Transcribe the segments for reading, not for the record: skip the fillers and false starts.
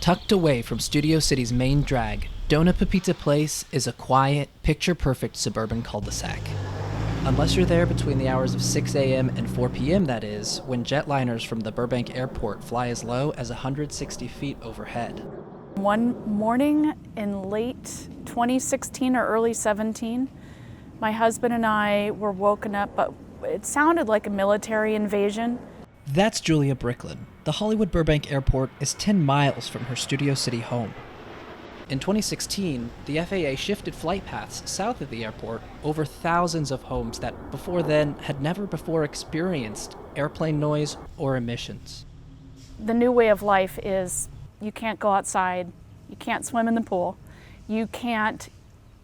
Tucked away from Studio City's main drag, Dona Pepita Place is a quiet, picture-perfect suburban cul-de-sac. Unless you're there between the hours of 6 a.m. and 4 p.m., that is, when jetliners from the Burbank airport fly as low as 160 feet overhead. One morning in late 2016 or early 17, my husband and I were woken up, but it sounded like a military invasion. That's Julia Bricklin. The Hollywood Burbank Airport is 10 miles from her Studio City home. In 2016, the FAA shifted flight paths south of the airport over thousands of homes that before then had never before experienced airplane noise or emissions. The new way of life is you can't go outside, you can't swim in the pool, you can't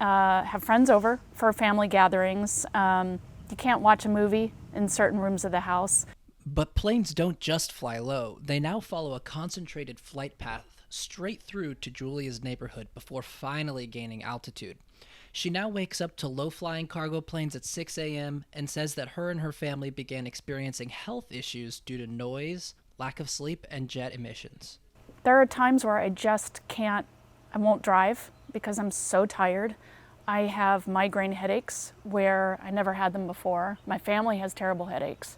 have friends over for family gatherings, you can't watch a movie in certain rooms of the house. But planes don't just fly low. They now follow a concentrated flight path straight through to Julia's neighborhood before finally gaining altitude. She now wakes up to low-flying cargo planes at 6 a.m. and says that her and her family began experiencing health issues due to noise, lack of sleep, and jet emissions. There are times where I won't drive because I'm so tired. I have migraine headaches where I never had them before. My family has terrible headaches.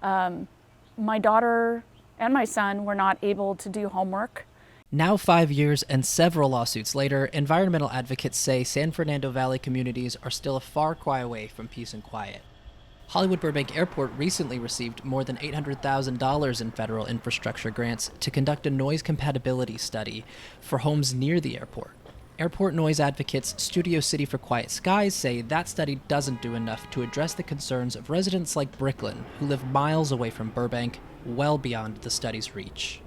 My daughter and my son were not able to do homework. Now 5 years and several lawsuits later, environmental advocates say San Fernando Valley communities are still a far cry away from peace and quiet. Hollywood Burbank Airport recently received more than $800,000 in federal infrastructure grants to conduct a noise compatibility study for homes near the airport. Airport noise advocates Studio City for Quiet Skies say that study doesn't do enough to address the concerns of residents like Bricklin, who live miles away from Burbank, well beyond the study's reach.